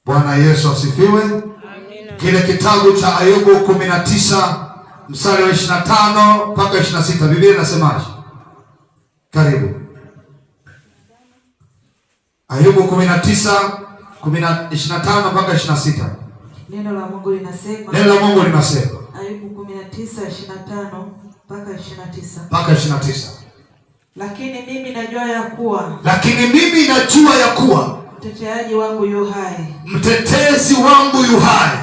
Bwana Yesu asifiwe. Amina. Kile kitabu cha Ayubu 19 mstari wa 25 mpaka 26, Biblia inasemaje? Karibu. Ayubu 19:25 mpaka 26. Neno la Mungu linasema. Neno la Mungu linasema. Ayubu 19:25 mpaka 29. Mpaka 29. Lakini mimi najua ya kuwa mteteaji wangu yu hai. Mtetezi wangu yu hai.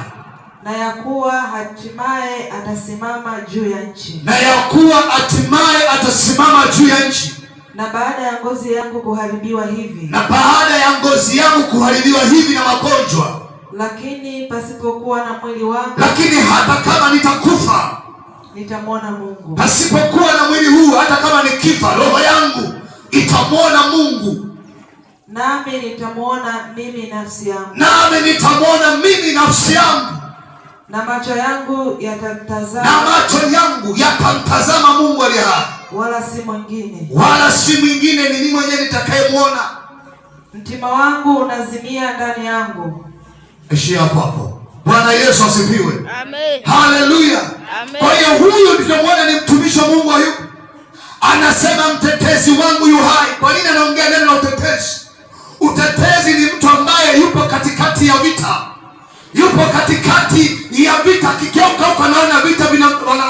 Na ya kuwa hatimaye atasimama juu ya nchi. Na ya kuwa hatimaye atasimama juu ya nchi. Na baada ya ngozi yangu kuharibiwa hivi. Na baada ya ngozi yangu kuharibiwa hivi na magonjwa. Lakini pasipokuwa na mwili wangu. Lakini hata kama nitakufa, nitamwona Mungu. Pasipokuwa na mwili huu, hata kama nikifa, roho yangu itamwona Mungu. Nami nitamwona mimi nafsi yangu. Nami nitamwona mimi nafsi yangu. Na macho yangu yatamtazama. Na macho yangu yatamtazama Mungu aliye hai. Wala si mwingine. Wala si mwingine, ni mimi mwenyewe nitakayemwona. Mtima wangu unazimia ndani yangu. Ishia hapo. Bwana Yesu asifiwe. Amen. Haleluya. Amen. Kwa hiyo huyu tunamwona ni mtumishi wa Mungu Ayubu. Anasema mtetezi wangu yu hai. Kwa nini anaongea neno la utetezi? Utetezi ni mtu ambaye yupo katikati ya vita. Yupo katikati ya vita, akigeuka huko anaona vita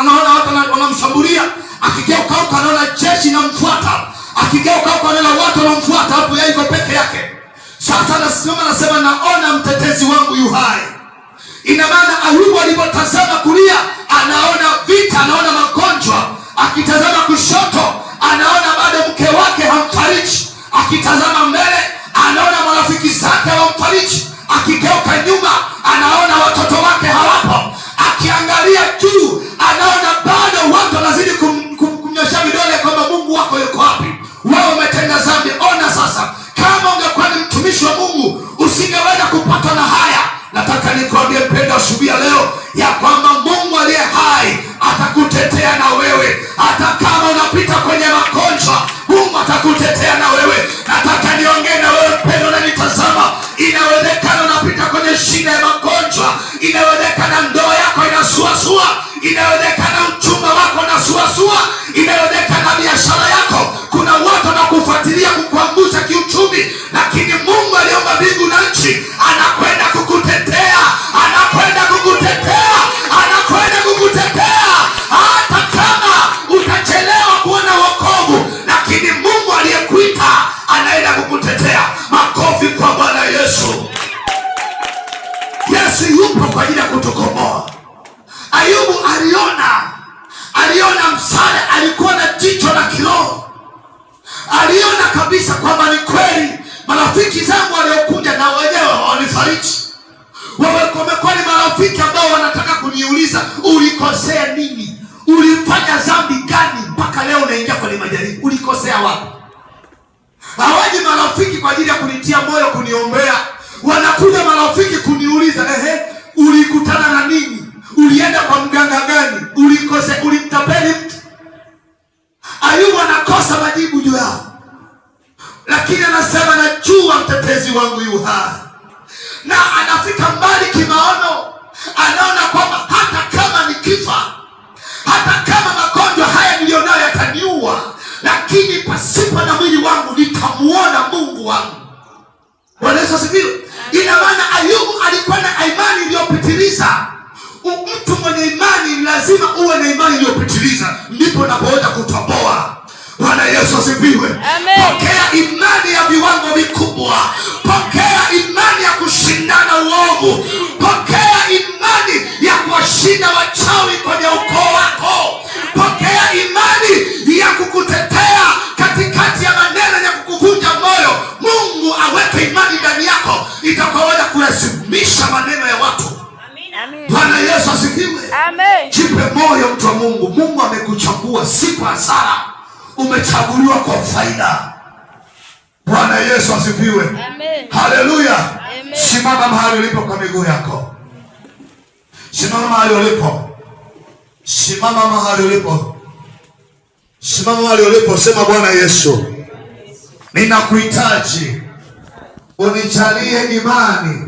anaona watu wanamshambulia, akigeuka huko anaona jeshi linamfuata, akigeuka huko anaona watu wanamfuata, hapo yeye yuko peke yake. Sasa anasema naona mtetezi wangu yu hai. Ina maana Ayubu alipotazama kulia anaona vita, anaona magonjwa, akitazama kushoto anaona bado mke wake hamfariji, akitazama mbele anaona marafiki zake hawamfariji, akigeuka nyuma anaona watoto wake hawapo, akiangalia juu anaona bado watu wanazidi kumnyosha vidole kwamba Mungu wako yuko wapi? Wewe umetenda dhambi. Ona sasa, kama ungekuwa ni mtumishi wa Mungu usingeweza kupatwa na haya. Nataka nikwambie mpendwa, asubuhi ya leo ya kwamba Mungu aliye hai atakutetea na wewe. Hata kama unapita kwenye magonjwa, Mungu atakutetea na wewe. Nataka niongee na wewe mpendwa unanitazama. Inawezekana unapita kwenye shida ya magonjwa, inawezekana ndoa yako inasuasua, inawezekana mchumba wako unasuasua, inawezekana biashara yako kuna watu wanakufuatilia kukuangusha kiuchumi, lakini Mungu aliumba mbingu na nchi anakwenda kukutetea, anakwenda kukutetea, anakwenda kukutetea. Hata kama utachelewa kuona wokovu, lakini Mungu aliyekuita anaenda kukutetea. Makofi kwa Bwana Yesu. Yesu yupo kwa ajili ya kutukomboa. Ayubu aliona msaada, alikuwa na jicho la kiroho. Aliona kabisa kwamba ni kweli marafiki zangu waliokuja na wenyewe wanifariji. Wamekuwa ni marafiki ambao wanataka kuniuliza ulikosea nini? Ulifanya dhambi gani mpaka leo unaingia kwenye majaribu? Ulikosea wapi? Hawaji marafiki kwa ajili ya kunitia moyo, kuniombea. Wanakuja marafiki kuniuliza, ulikutana na nini? Ulienda kwa mganga gani? Ulimtapeli mtu? Ayubu anakosa majibu juu yao. Lakini anasema najua mtetezi wangu yu hai. Na anafika mbali kimaono. Anaona kwamba hata kama nikifa, hata kama magonjwa haya nilionayo yataniua, lakini pasipo na mwili wangu nitamuona Mungu wangu. Bwana Yesu asifiwe. Ina maana Ayubu alikuwa na imani iliyopitiliza. Mtu mwenye imani lazima uwe na imani iliyopitiliza, ndipo unapoweza kutoboa. Bwana Yesu asifiwe. Pokea imani ya viwango vikubwa. Pokea imani ya kushindana uovu. Pokea imani ya kuwashinda wachawi kwenye ukoo wako. Pokea imani ya kukutetea katikati ya maneno ya kukuvunja moyo. Mungu aweke imani ndani yako itakayoweza kulazimisha maneno ya watu. Bwana Yesu asifiwe. Amen. Jipe moyo mtu wa Mungu. Mungu amekuchagua si kwa hasara. Umechaguliwa kwa faida. Bwana Yesu asifiwe. Amen. Haleluya. Amen. Simama mahali ulipo kwa miguu yako. Simama mahali ulipo. Simama mahali ulipo. Simama mahali ulipo. Sema Bwana Yesu, ninakuhitaji. Unijalie imani